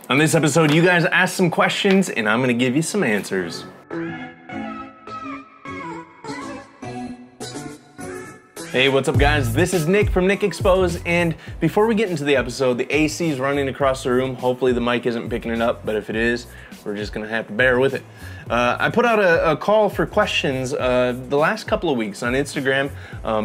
On this episode, you guys asked some questions and I'm gonna give you some answers. Hey, what's up guys? This is Nick from Nick Expose, and before we get into the episode, the AC is running across the room. Hopefully the mic isn't picking it up, but if it is, we're just gonna have to bear with it. I put out a call for questions the last couple of weeks on Instagram,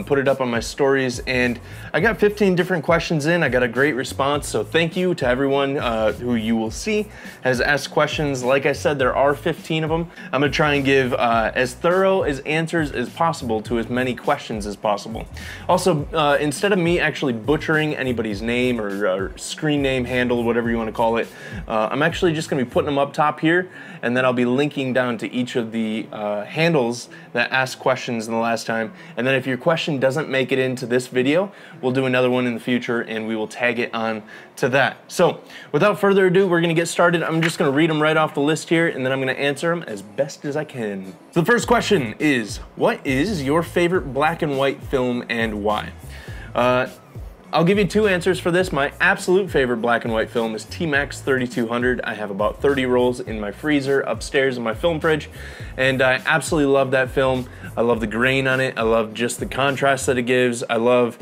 put it up on my stories, and I got 15 different questions in. I got a great response, so thank you to everyone who you will see has asked questions. Like I said, there are 15 of them. I'm gonna try and give as thorough as answers as possible to as many questions as possible. Also, instead of me actually butchering anybody's name or screen name, handle, whatever you want to call it, I'm actually just going to be putting them up top here, and then I'll be linking down to each of the handles that asked questions in the last time. And then if your question doesn't make it into this video, we'll do another one in the future and we will tag it on to that. So without further ado, we're going to get started. I'm just going to read them right off the list here, and then I'm going to answer them as best as I can. So the first question is, what is your favorite black and white film and why? I'll give you two answers for this. My absolute favorite black and white film is T-Max 3200. I have about 30 rolls in my freezer upstairs in my film fridge, and I absolutely love that film. I love the grain on it. I love just the contrast that it gives. I love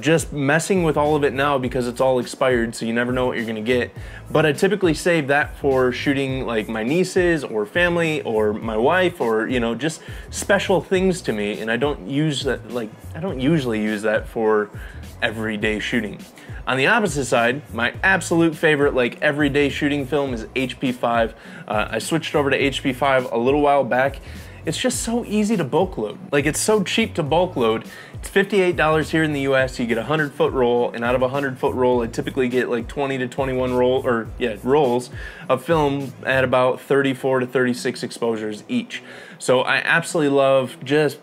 just messing with all of it now because it's all expired, so you never know what you're gonna get. But I typically save that for shooting like my nieces or family or my wife, or you know, just special things to me, and I don't use that, like I don't usually use that for everyday shooting. On the opposite side, my absolute favorite like everyday shooting film is HP5. I switched over to HP5 a little while back. It's just so easy to bulk load. Like, it's so cheap to bulk load. It's $58 here in the US. You get a 100-foot roll, and out of a 100-foot roll, I typically get like 20 to 21 rolls of film at about 34 to 36 exposures each. So I absolutely love just,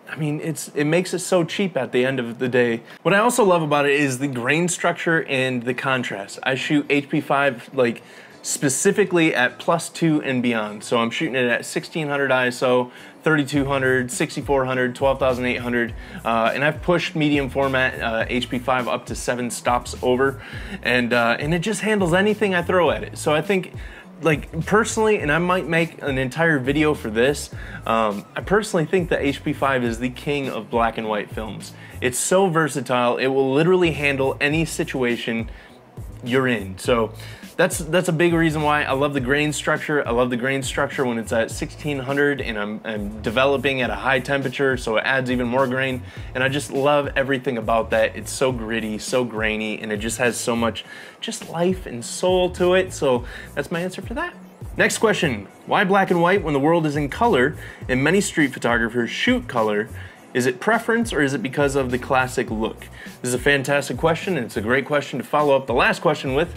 I mean, it makes it so cheap at the end of the day. What I also love about it is the grain structure and the contrast. I shoot HP5 like specifically at +2 and beyond. So I'm shooting it at 1600 ISO, 3200, 6400, 12800, and I've pushed medium format HP5 up to 7 stops over, and it just handles anything I throw at it. So I think, like, personally, and I might make an entire video for this, I personally think that HP5 is the king of black and white films. It's so versatile. It will literally handle any situation you're in. So that's a big reason why I love the grain structure. I love the grain structure when it's at 1600 and I'm developing at a high temperature, so it adds even more grain, and I just love everything about that. It's so gritty, so grainy, and it just has so much just life and soul to it. So that's my answer for that. Next question, why black and white when the world is in color and many street photographers shoot color? Is it preference or is it because of the classic look? This is a fantastic question, and it's a great question to follow up the last question with.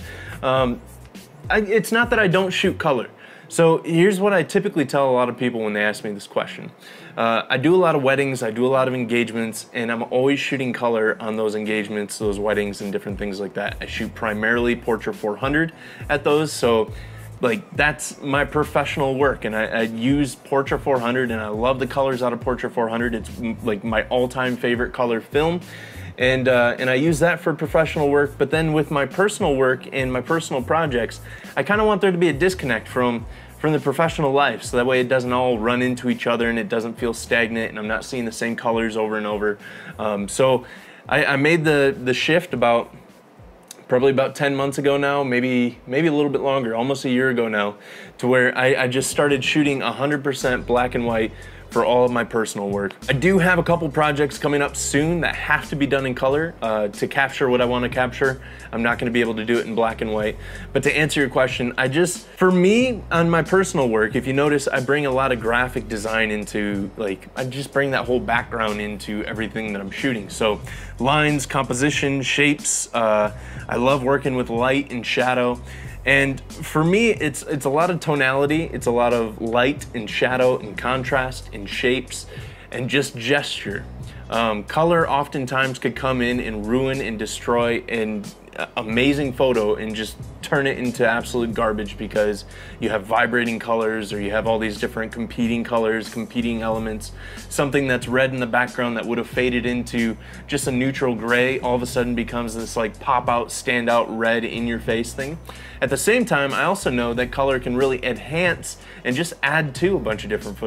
It's not that I don't shoot color. So here's what I typically tell a lot of people when they ask me this question. I do a lot of weddings, I do a lot of engagements, and I'm always shooting color on those engagements, those weddings, and different things like that. I shoot primarily Portra 400 at those, so like that's my professional work, and I use Portra 400, and I love the colors out of Portra 400. It's like my all-time favorite color film, and I use that for professional work. But then with my personal work and my personal projects, I kind of want there to be a disconnect from the professional life, so that way it doesn't all run into each other and it doesn't feel stagnant, and I'm not seeing the same colors over and over. So I made the shift probably about 10 months ago now, maybe a little bit longer, almost a year ago now, to where I just started shooting 100% black and white for all of my personal work. I do have a couple projects coming up soon that have to be done in color to capture what I want to capture. I'm not going to be able to do it in black and white. But to answer your question, for me, on my personal work, if you notice, I bring a lot of graphic design into, like, I just bring that whole background into everything that I'm shooting. So lines, composition, shapes, I love working with light and shadow. And for me, it's a lot of tonality, it's a lot of light and shadow and contrast and shapes and just gesture. Color oftentimes could come in and ruin and destroy and amazing photo and just turn it into absolute garbage because you have vibrating colors or you have all these different competing colors, competing elements. Something that's red in the background that would have faded into just a neutral gray all of a sudden becomes this like pop out, stand out red in your face thing. At the same time, I also know that color can really enhance and just add to a bunch of different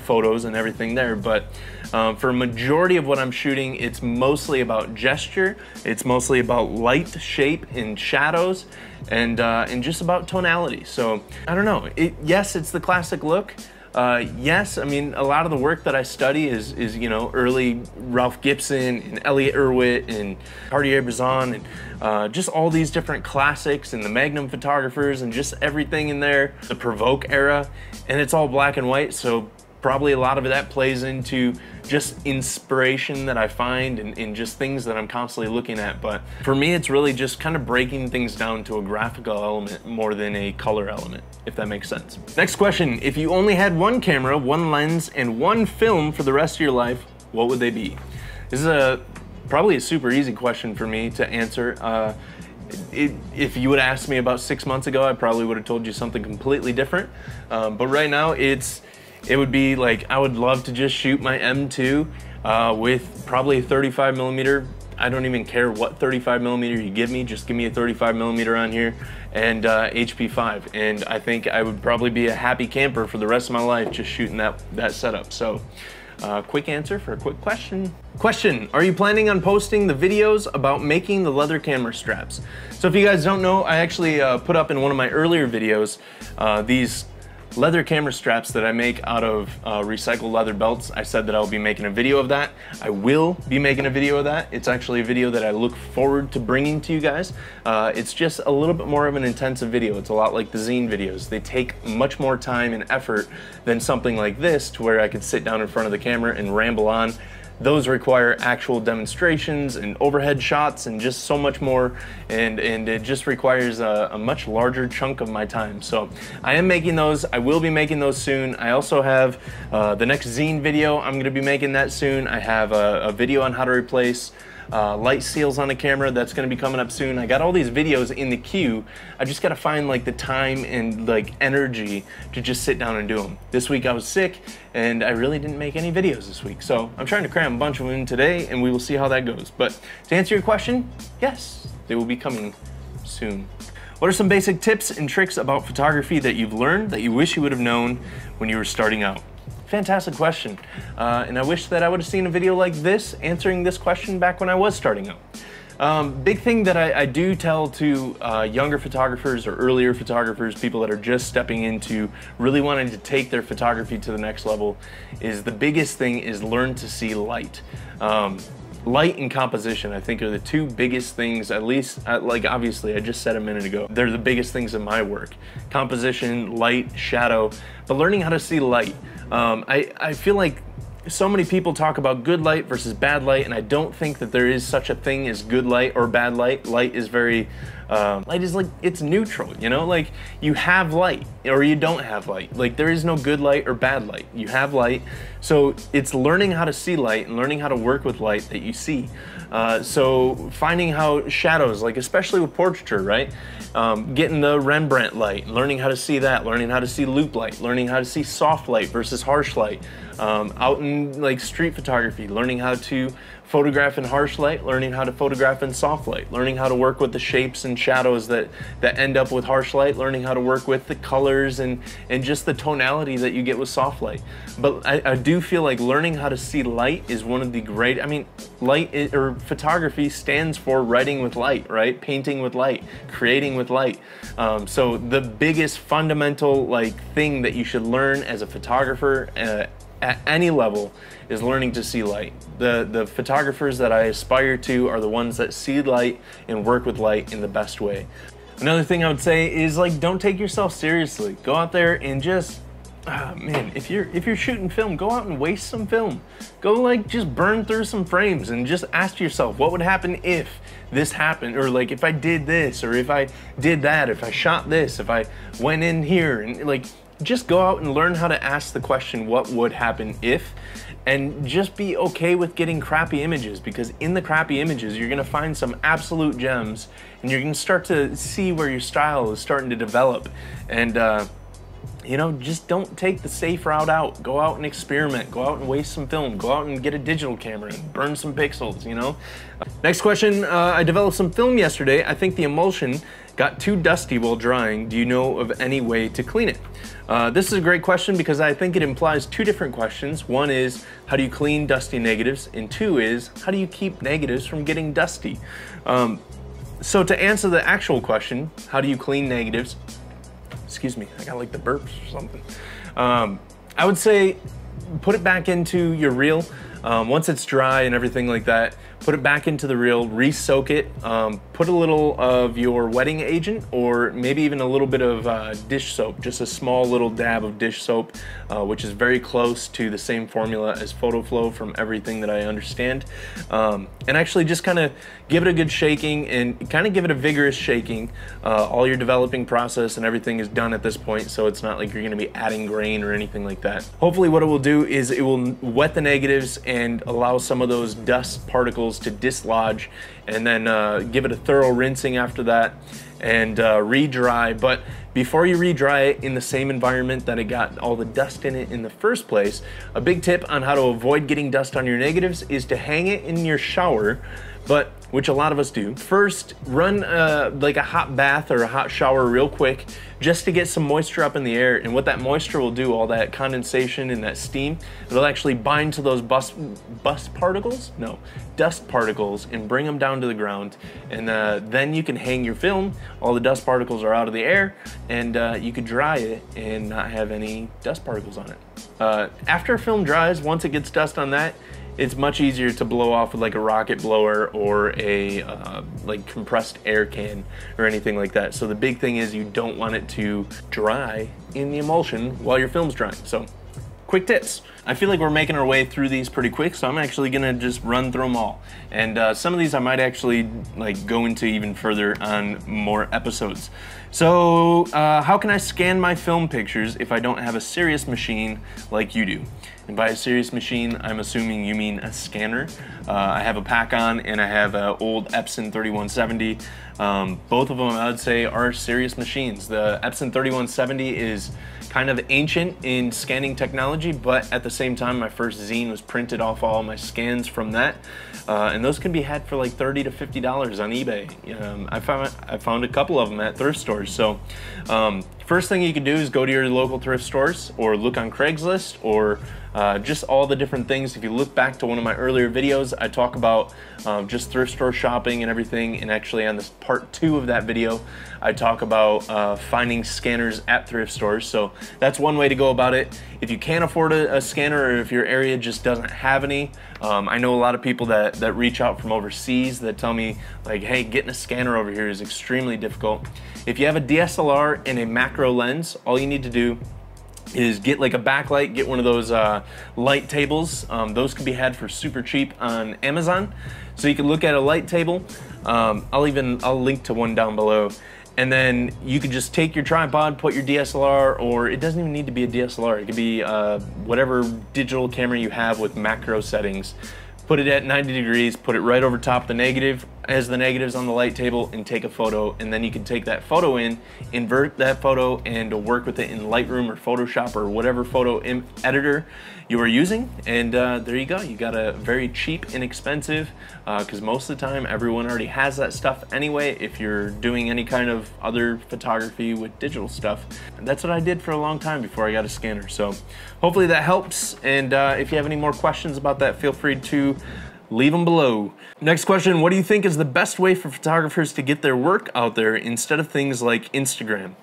photos and everything there. But for a majority of what I'm shooting, it's mostly about gesture. It's mostly about light, shape, and shadows, and just about tonality. So I don't know. Yes, it's the classic look. Yes, I mean, a lot of the work that I study is you know, early Ralph Gibson and Elliott Erwitt and Cartier-Bresson and just all these different classics and the Magnum photographers and just everything in there, the Provoke era, and it's all black and white, so probably a lot of that plays into just inspiration that I find and just things that I'm constantly looking at. But for me, it's really just kind of breaking things down to a graphical element more than a color element, if that makes sense. Next question, if you only had one camera, one lens, and one film for the rest of your life, what would they be? This is probably a super easy question for me to answer. If you would ask me about 6 months ago, I probably would have told you something completely different. But right now, it would be like, I would love to just shoot my M2 with probably a 35 millimeter. I don't even care what 35 millimeter you give me, just give me a 35 millimeter on here and HP5. And I think I would probably be a happy camper for the rest of my life just shooting that setup. So quick answer for a quick question. Question, are you planning on posting the videos about making the leather camera straps? So if you guys don't know, I actually put up in one of my earlier videos these leather camera straps that I make out of recycled leather belts. I said that I'll be making a video of that. I will be making a video of that. It's actually a video that I look forward to bringing to you guys. It's just a little bit more of an intensive video. It's a lot like the zine videos. They take much more time and effort than something like this, to where I could sit down in front of the camera and ramble on. Those require actual demonstrations and overhead shots and just so much more, and it just requires a much larger chunk of my time. So I am making those. I will be making those soon. I also have the next zine video. I'm going to be making that soon. I have a video on how to replace light seals on the camera that's going to be coming up soon. I got all these videos in the queue. I just got to find like the time and like energy to just sit down and do them. This week I was sick and I really didn't make any videos this week, so I'm trying to cram a bunch of them in today and we will see how that goes. But to answer your question, yes, they will be coming soon. What are some basic tips and tricks about photography that you've learned that you wish you would have known when you were starting out? Fantastic question. And I wish that I would have seen a video like this answering this question back when I was starting out. Big thing that I do tell to younger photographers or earlier photographers, people that are just stepping into really wanting to take their photography to the next level, is the biggest thing is learn to see light. Light and composition, I think, are the two biggest things, at least, like obviously I just said a minute ago, they're the biggest things in my work. Composition, light, shadow, but learning how to see light. I feel like so many people talk about good light versus bad light, and I don't think that there is such a thing as good light or bad light. Light is very, light is like, it's neutral, you know? Like, you have light or you don't have light. Like, there is no good light or bad light. You have light. So it's learning how to see light and learning how to work with light that you see. So finding how shadows, like especially with portraiture, right? Getting the Rembrandt light, learning how to see that, learning how to see loop light, learning how to see soft light versus harsh light. Out in like street photography, learning how to photograph in harsh light, learning how to photograph in soft light, learning how to work with the shapes and shadows that end up with harsh light, learning how to work with the colors and just the tonality that you get with soft light. But I do feel like learning how to see light is one of the great, I mean, light or photography stands for writing with light, right? Painting with light, creating with light. So the biggest fundamental like thing that you should learn as a photographer at any level is learning to see light. The photographers that I aspire to are the ones that see light and work with light in the best way. Another thing I would say is like, don't take yourself seriously. Go out there and just, man, if you're shooting film, go out and waste some film. Go like just burn through some frames and just ask yourself, what would happen if this happened? Or like if I did this, or if I did that, if I shot this, if I went in here, and like just go out and learn how to ask the question, what would happen if? And just be okay with getting crappy images, because in the crappy images, you're gonna find some absolute gems, and you're gonna start to see where your style is starting to develop. And you know, just don't take the safe route out. Go out and experiment. Go out and waste some film. Go out and get a digital camera and burn some pixels, you know? Next question, I developed some film yesterday. I think the emulsion got too dusty while drying. Do you know of any way to clean it? This is a great question because I think it implies two different questions. One is, how do you clean dusty negatives? And two is, how do you keep negatives from getting dusty? So to answer the actual question, how do you clean negatives? Excuse me, I got like the burps or something. I would say put it back into your reel. Once it's dry and everything like that, put it back into the reel, re-soak it, put a little of your wetting agent or maybe even a little bit of dish soap, just a small little dab of dish soap, which is very close to the same formula as Photo Flow from everything that I understand. And actually just kind of give it a good shaking and kind of give it a vigorous shaking. All your developing process and everything is done at this point, so it's not like you're gonna be adding grain or anything like that. Hopefully what it will do is it will wet the negatives and allow some of those dust particles to dislodge, and then give it a thorough rinsing after that and re-dry. But before you re-dry it in the same environment that it got all the dust in it in the first place, a big tip on how to avoid getting dust on your negatives is to hang it in your shower, but which a lot of us do. First, run like a hot bath or a hot shower real quick just to get some moisture up in the air. And what that moisture will do, all that condensation and that steam, it'll actually bind to those dust particles and bring them down to the ground. And then you can hang your film. All the dust particles are out of the air, and you could dry it and not have any dust particles on it. After a film dries, once it gets dust on that, it's much easier to blow off with like a rocket blower or a like compressed air can or anything like that. So the big thing is you don't want it to dry in the emulsion while your film's drying. So quick tips. I feel like we're making our way through these pretty quick, so I'm actually gonna just run through them all. And some of these I might actually like go into even further on more episodes. So how can I scan my film pictures if I don't have a serious machine like you do? And by a serious machine, I'm assuming you mean a scanner. I have a Pac-On and I have an old Epson 3170. Both of them I would say are serious machines. The Epson 3170 is kind of ancient in scanning technology, but at the same time, my first zine was printed off all my scans from that. And those can be had for like $30 to $50 on eBay. I found a couple of them at thrift stores. So first thing you can do is go to your local thrift stores or look on Craigslist or just all the different things. If you look back to one of my earlier videos, I talk about just thrift store shopping and everything. And actually on this part 2 of that video, I talk about finding scanners at thrift stores. So that's one way to go about it. If you can't afford a scanner or if your area just doesn't have any, I know a lot of people that reach out from overseas that tell me like, hey, getting a scanner over here is extremely difficult. If you have a DSLR and a macro lens, all you need to do is get like a backlight, get one of those light tables. Those can be had for super cheap on Amazon. So you can look at a light table. I'll link to one down below. And then you could just take your tripod, put your DSLR, or it doesn't even need to be a DSLR. It could be whatever digital camera you have with macro settings. Put it at 90 degrees, put it right over top of the negative as the negatives on the light table and take a photo, and then you can take that photo in, invert that photo, and work with it in Lightroom or Photoshop or whatever photo editor you are using, and there you go. You got a very cheap, inexpensive, because most of the time everyone already has that stuff anyway if you're doing any kind of other photography with digital stuff. And that's what I did for a long time before I got a scanner. So hopefully that helps, and if you have any more questions about that, feel free to leave them below. Next question, what do you think is the best way for photographers to get their work out there instead of things like Instagram?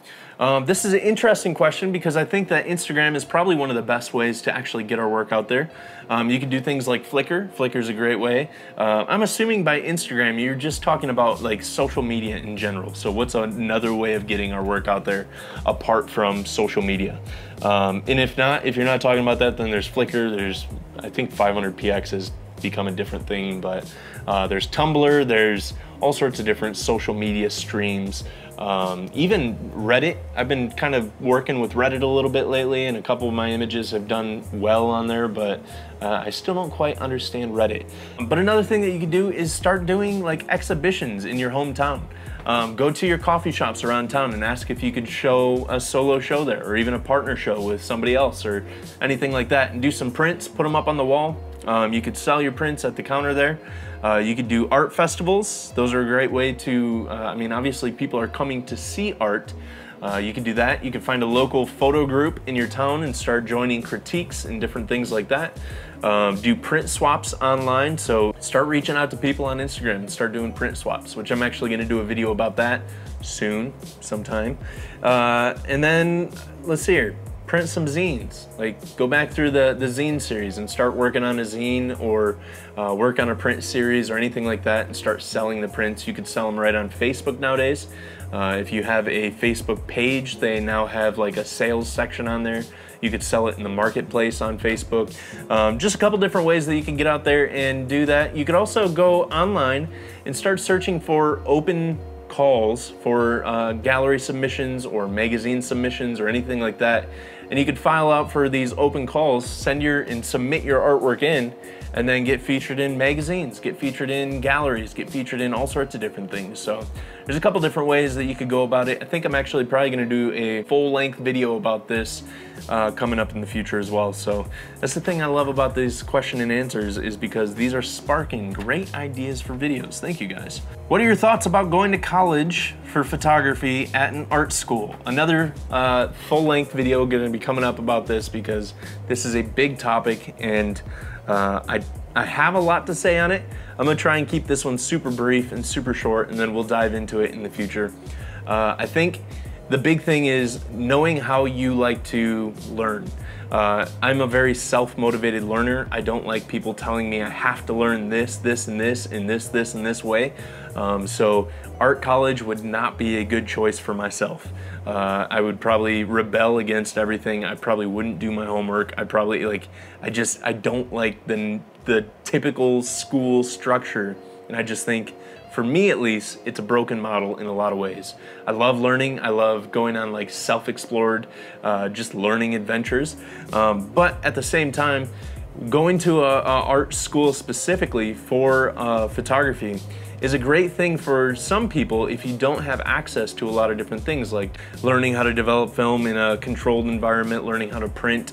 This is an interesting question because I think that Instagram is probably one of the best ways to actually get our work out there. You can do things like Flickr. Flickr is a great way. I'm assuming by Instagram you're just talking about like social media in general. So what's another way of getting our work out there apart from social media? And if you're not talking about that, then there's Flickr. There's, I think 500px has become a different thing, but there's Tumblr. There's all sorts of different social media streams even Reddit. I've been kind of working with Reddit a little bit lately, and a couple of my images have done well on there, but I still don't quite understand Reddit. But another thing that you can do is start doing like exhibitions in your hometown. Go to your coffee shops around town and ask if you could show a solo show there, or even a partner show with somebody else or anything like that, and do some prints, put them up on the wall. You could sell your prints at the counter there. You could do art festivals. Those are a great way to, I mean, obviously people are coming to see art. You could do that. You could find a local photo group in your town and start joining critiques and different things like that. Do print swaps online. So start reaching out to people on Instagram and start doing print swaps, which I'm actually gonna do a video about that soon, sometime. And then, let's see here. Print some zines. Like, go back through the zine series and start working on a zine, or work on a print series or anything like that and start selling the prints. You could sell them right on Facebook nowadays. If you have a Facebook page, they now have like a sales section on there. You could sell it in the marketplace on Facebook. Just a couple different ways that you can get out there and do that. You could also go online and start searching for open calls for gallery submissions or magazine submissions or anything like that. And you could file out for these open calls, submit your artwork in, and then get featured in magazines, get featured in galleries, get featured in all sorts of different things. So there's a couple different ways that you could go about it. I think I'm actually probably gonna do a full-length video about this coming up in the future as well. So that's the thing I love about these question and answers, is because these are sparking great ideas for videos. Thank you guys. What are your thoughts about going to college for photography at an art school? Another full-length video gonna be coming up about this, because this is a big topic, and I have a lot to say on it. I'm gonna try and keep this one super brief and super short, and then we'll dive into it in the future. I think the big thing is knowing how you like to learn. I'm a very self-motivated learner. I don't like people telling me I have to learn this, this, and this, and this, and this way. So art college would not be a good choice for myself. I would probably rebel against everything. I probably wouldn't do my homework. I probably I don't like the typical school structure. And I just think, for me at least, it's a broken model in a lot of ways. I love learning. I love going on like self-explored, just learning adventures. But at the same time, going to a art school specifically for photography is a great thing for some people if you don't have access to a lot of different things, like learning how to develop film in a controlled environment, learning how to print,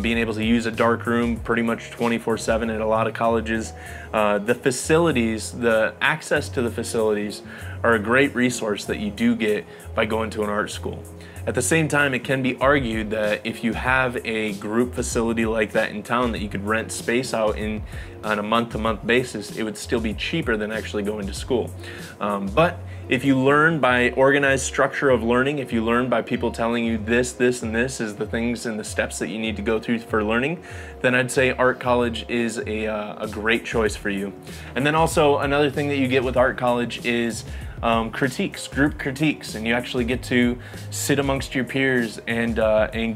being able to use a dark room pretty much 24/7 at a lot of colleges. The facilities, the access to the facilities are a great resource that you do get by going to an art school. At the same time, it can be argued that if you have a group facility like that in town that you could rent space out in on a month-to-month basis, it would still be cheaper than actually going to school. But if you learn by organized structure of learning, if you learn by people telling you this, this, and this is the things and the steps that you need to go through for learning, then I'd say art college is a great choice for you. And then also another thing that you get with art college is critiques, group critiques, and you actually get to sit amongst your peers and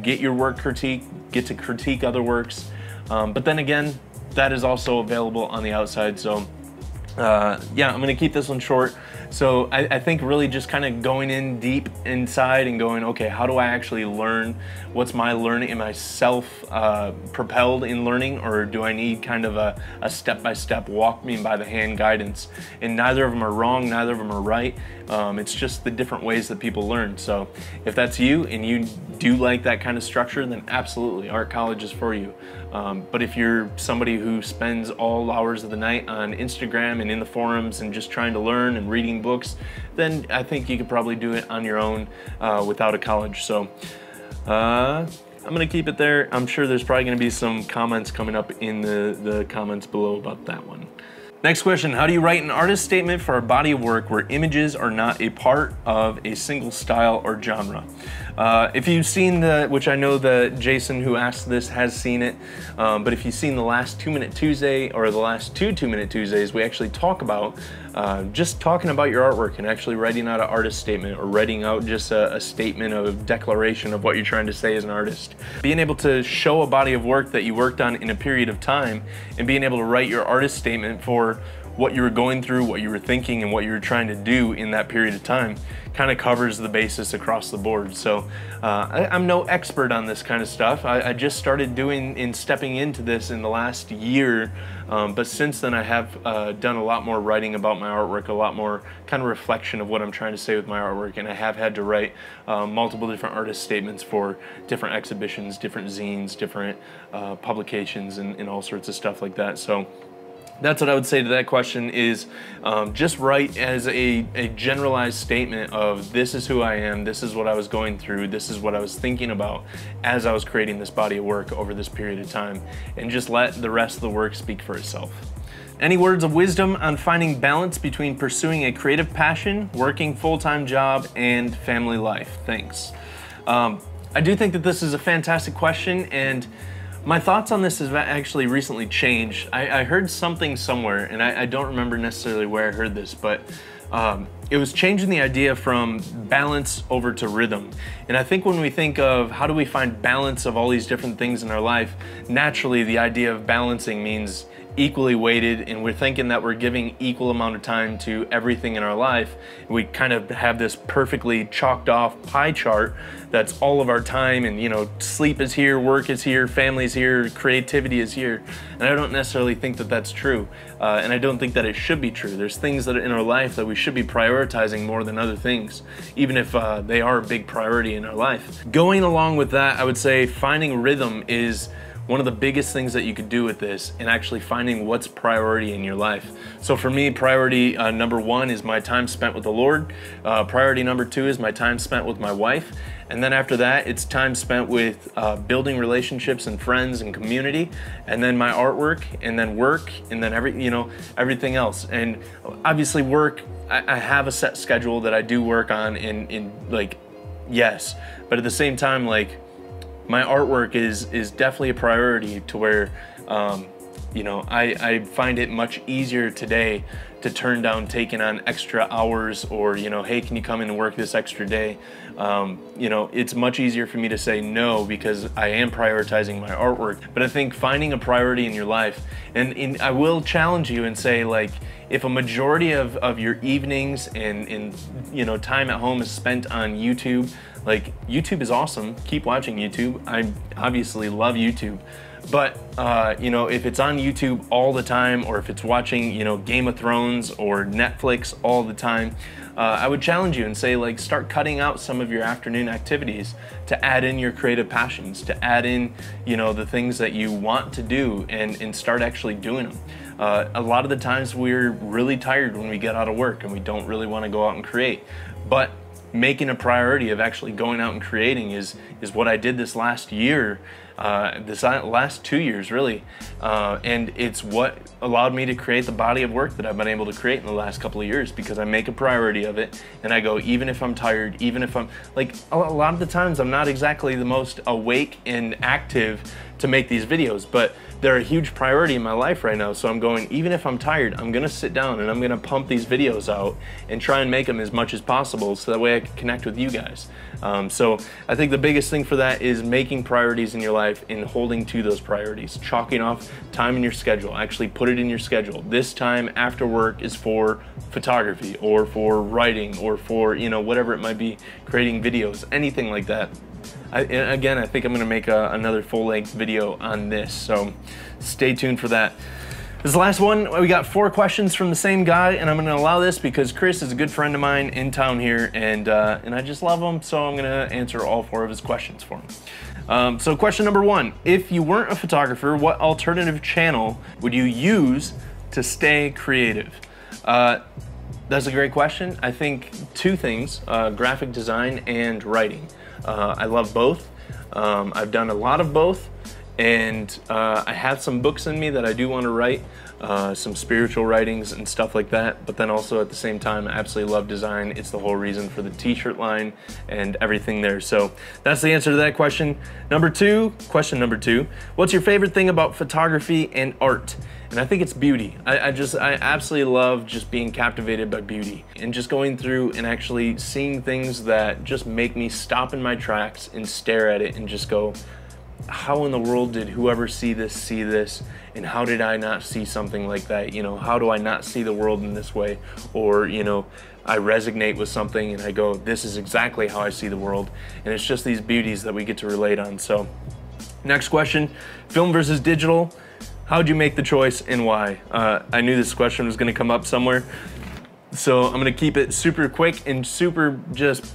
get your work critiqued, get to critique other works. But then again, that is also available on the outside. So yeah, I'm gonna keep this one short. So I think really just kind of going in deep inside and going, okay, how do I actually learn? What's my learning? Am I self-propelled in learning, or do I need kind of a step-by-step, walk me by the hand guidance? And neither of them are wrong, neither of them are right. It's just the different ways that people learn. So if that's you and you do like that kind of structure, then absolutely, art college is for you. But if you're somebody who spends all hours of the night on Instagram and in the forums and just trying to learn and reading books, then I think you could probably do it on your own without a college. So I'm gonna keep it there. I'm sure there's probably gonna be some comments coming up in the comments below about that one. Next question, how do you write an artist statement for a body of work where images are not a part of a single style or genre? If you've seen which I know that Jason who asked this has seen it, but if you've seen the last 2 Minute Tuesday or the last two 2 Minute Tuesdays, we actually talk about just talking about your artwork and actually writing out an artist statement, or writing out just a statement of declaration of what you're trying to say as an artist. Being able to show a body of work that you worked on in a period of time and being able to write your artist statement for what you were going through, what you were thinking, and what you were trying to do in that period of time kind of covers the basis across the board. So I'm no expert on this kind of stuff. I just started doing and stepping into this in the last year, but since then I have done a lot more writing about my artwork, a lot more kind of reflection of what I'm trying to say with my artwork, and I have had to write multiple different artist statements for different exhibitions, different zines, different publications, and all sorts of stuff like that. So that's what I would say to that question is just write as a generalized statement of this is who I am, this is what I was going through, this is what I was thinking about as I was creating this body of work over this period of time, and just let the rest of the work speak for itself. Any words of wisdom on finding balance between pursuing a creative passion, working full-time job, and family life? Thanks. I do think that this is a fantastic question, and my thoughts on this have actually recently changed. I heard something somewhere, and I don't remember necessarily where I heard this, but it was changing the idea from balance over to rhythm. And I think when we think of how do we find balance of all these different things in our life, naturally the idea of balancing means equally weighted, and we're thinking that we're giving equal amount of time to everything in our life. We kind of have this perfectly chalked off pie chart that's all of our time, and you know, sleep is here, work is here, family's here, creativity is here. And I don't necessarily think that that's true, and I don't think that it should be true. There's things that are in our life that we should be prioritizing more than other things, even if they are a big priority in our life. Going along with that, I would say finding rhythm is one of the biggest things that you could do with this, and actually finding what's priority in your life. So for me, priority number one is my time spent with the Lord. Priority number two is my time spent with my wife. And then after that, it's time spent with building relationships and friends and community, and then my artwork, and then work, and then everything else. And obviously work, I have a set schedule that I do work on in like, yes, but at the same time, like, my artwork is definitely a priority to where, you know, I find it much easier today to turn down taking on extra hours, or, you know, hey, can you come in and work this extra day? You know, it's much easier for me to say no because I am prioritizing my artwork. But I think finding a priority in your life, and I will challenge you and say, like, if a majority of your evenings and you know, time at home is spent on YouTube, like, YouTube is awesome, keep watching YouTube. I obviously love YouTube. But, you know, if it's on YouTube all the time, or if it's watching, you know, Game of Thrones or Netflix all the time, I would challenge you and say, like, start cutting out some of your afternoon activities to add in your creative passions, to add in, you know, the things that you want to do, and start actually doing them. A lot of the times we're really tired when we get out of work and we don't really want to go out and create. But making a priority of actually going out and creating is what I did this last year, this last 2 years really, and it's what allowed me to create the body of work that I've been able to create in the last couple of years, because I make a priority of it, and I go, even if I'm tired, even if I'm, like, a lot of the times I'm not exactly the most awake and active to make these videos, but they're a huge priority in my life right now. So I'm going, even if I'm tired, I'm gonna sit down and I'm gonna pump these videos out and try and make them as much as possible, so that way I can connect with you guys. So I think the biggest thing for that is making priorities in your life and holding to those priorities, chalking off time in your schedule. Actually put it in your schedule. This time after work is for photography, or for writing, or for, you know, whatever it might be, creating videos, anything like that. Again, I think I'm gonna make another full-length video on this, so stay tuned for that. This is the last one. We got 4 questions from the same guy, and I'm gonna allow this because Chris is a good friend of mine in town here, and I just love him, so I'm gonna answer all 4 of his questions for him. So question number 1, if you weren't a photographer, what alternative channel would you use to stay creative? That's a great question. I think 2 things, graphic design and writing. I love both. I've done a lot of both, and I have some books in me that I do want to write, some spiritual writings and stuff like that, but then also at the same time I absolutely love design. It's the whole reason for the t-shirt line and everything there. So that's the answer to that question. Question number two, what's your favorite thing about photography and art? And I think it's beauty. I absolutely love just being captivated by beauty and just going through and actually seeing things that just make me stop in my tracks and stare at it and just go, how in the world did whoever see this, and how did I not see something like that? You know, how do I not see the world in this way? Or, you know, I resonate with something and I go, this is exactly how I see the world. And it's just these beauties that we get to relate on. So next question, film versus digital. How'd you make the choice and why? I knew this question was gonna come up somewhere. So I'm gonna keep it super quick and super just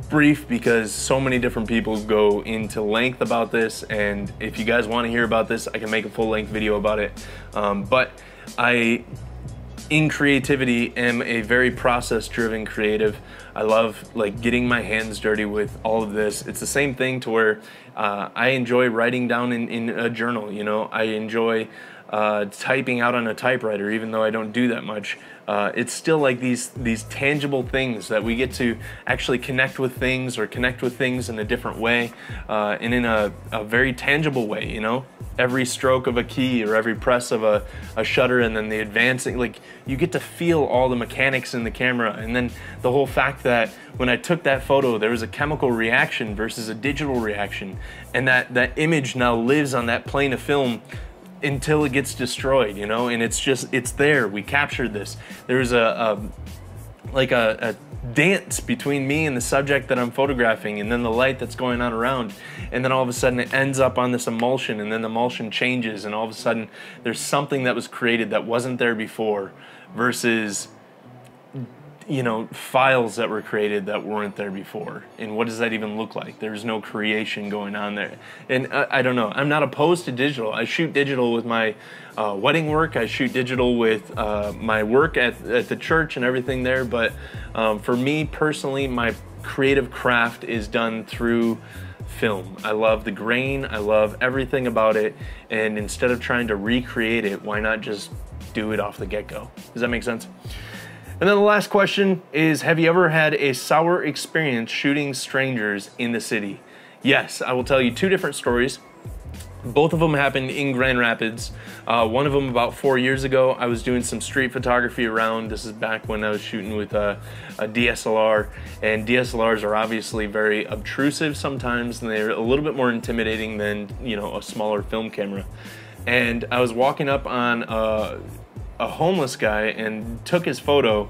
brief, because so many different people go into length about this, and if you guys want to hear about this, I can make a full-length video about it. But I, in creativity, am a very process-driven creative. I love like getting my hands dirty with all of this. It's the same thing to where I enjoy writing down in a journal. You know, I enjoy typing out on a typewriter, even though I don't do that much. It's still like these tangible things that we get to actually connect with things, or connect with things in a different way, and in a very tangible way, you know? Every stroke of a key, or every press of a shutter, and then the advancing, like, you get to feel all the mechanics in the camera. And then the whole fact that when I took that photo, there was a chemical reaction versus a digital reaction, and that image now lives on that plane of film until it gets destroyed, you know? And it's just, it's there. We captured this. There's a dance between me and the subject that I'm photographing, and then the light that's going on around, and then all of a sudden it ends up on this emulsion, and then the emulsion changes, and all of a sudden there's something that was created that wasn't there before, versus, you know, files that were created that weren't there before. And what does that even look like? There's no creation going on there. And I don't know, I'm not opposed to digital. I shoot digital with my wedding work. I shoot digital with my work at the church and everything there. But for me personally, my creative craft is done through film. I love the grain. I love everything about it. And instead of trying to recreate it, why not just do it off the get-go? Does that make sense? And then the last question is, have you ever had a sour experience shooting strangers in the city? Yes, I will tell you two different stories. Both of them happened in Grand Rapids. One of them about 4 years ago. I was doing some street photography around. This is back when I was shooting with a DSLR, and DSLRs are obviously very obtrusive sometimes, and they're a little bit more intimidating than, you know, a smaller film camera. And I was walking up on a homeless guy and took his photo,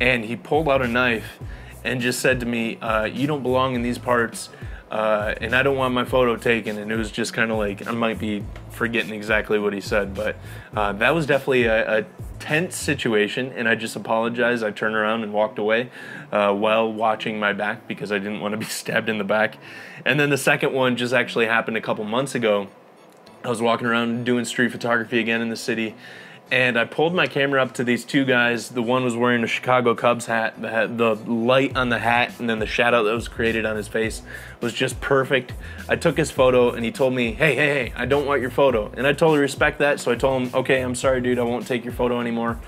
and he pulled out a knife and just said to me, you don't belong in these parts, and I don't want my photo taken. And it was just kind of like, I might be forgetting exactly what he said, but that was definitely a tense situation, and I just apologized. I turned around and walked away while watching my back, because I didn't want to be stabbed in the back. And then the second one just actually happened a couple months ago. I was walking around doing street photography again in the city, and I pulled my camera up to these two guys. The one was wearing a Chicago Cubs hat. The light on the hat and then the shadow that was created on his face was just perfect. I took his photo, and he told me, hey, I don't want your photo. And I totally respect that, so I told him, okay, I'm sorry, dude, I won't take your photo anymore.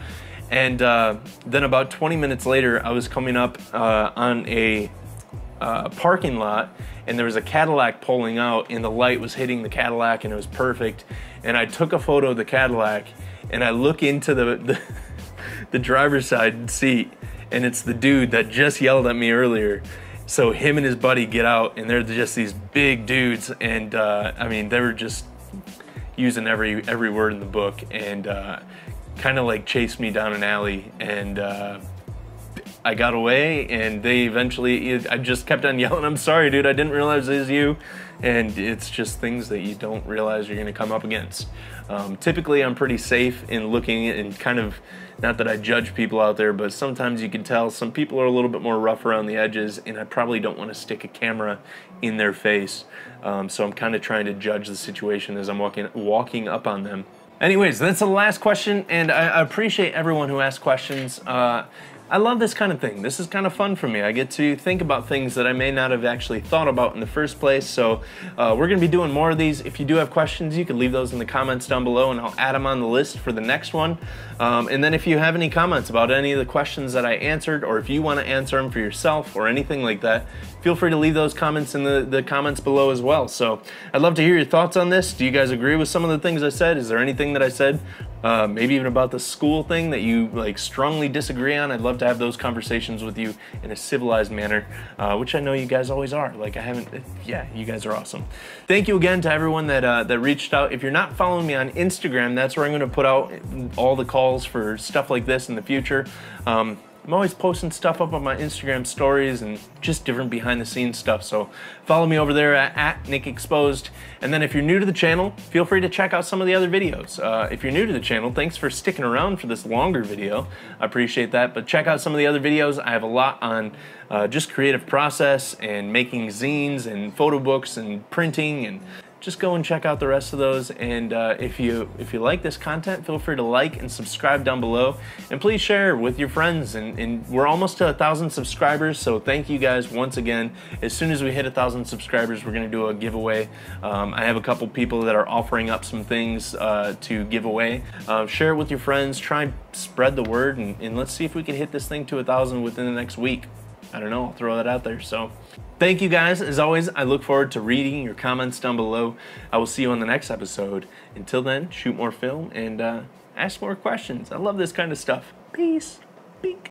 And then about 20 minutes later, I was coming up on a parking lot, and there was a Cadillac pulling out, and the light was hitting the Cadillac, and it was perfect. And I took a photo of the Cadillac, and I look into the driver's side seat, and it's the dude that just yelled at me earlier. So him and his buddy get out, and they're just these big dudes, and I mean, they were just using every word in the book, and kind of like chased me down an alley, and I got away, and they eventually, I just kept on yelling, I'm sorry, dude, I didn't realize it was you. And it's just things that you don't realize you're gonna come up against. Typically, I'm pretty safe in looking and kind of, not that I judge people out there, but sometimes you can tell some people are a little bit more rough around the edges, and I probably don't want to stick a camera in their face. So I'm kind of trying to judge the situation as I'm walking up on them. Anyways, that's the last question, and I appreciate everyone who asked questions. I love this kind of thing. This is kind of fun for me. I get to think about things that I may not have actually thought about in the first place. So we're going to be doing more of these. If you do have questions, you can leave those in the comments down below, and I'll add them on the list for the next one. And then if you have any comments about any of the questions that I answered, or if you want to answer them for yourself or anything like that, feel free to leave those comments in the comments below as well. So I'd love to hear your thoughts on this. Do you guys agree with some of the things I said? Is there anything that I said maybe even about the school thing that you like strongly disagree on. I'd love to have those conversations with you in a civilized manner, which I know you guys always are. Like yeah, you guys are awesome. Thank you again to everyone that reached out. If you're not following me on Instagram, that's where I'm going to put out all the calls for stuff like this in the future. I'm always posting stuff up on my Instagram stories and just different behind the scenes stuff. So follow me over there at Nick Exposed. And then if you're new to the channel, feel free to check out some of the other videos. If you're new to the channel, thanks for sticking around for this longer video. I appreciate that. But check out some of the other videos. I have a lot on just creative process and making zines and photo books and printing, and just go and check out the rest of those. And if you like this content, feel free to like and subscribe down below, and please share with your friends. And we're almost to 1,000 subscribers, so thank you guys once again. As soon as we hit 1,000 subscribers, we're gonna do a giveaway. I have a couple people that are offering up some things to give away. Share it with your friends, try and spread the word, and let's see if we can hit this thing to 1,000 within the next week. I don't know, I'll throw that out there. So thank you guys. As always, I look forward to reading your comments down below. I will see you on the next episode. Until then, shoot more film and ask more questions. I love this kind of stuff. Peace. Beak.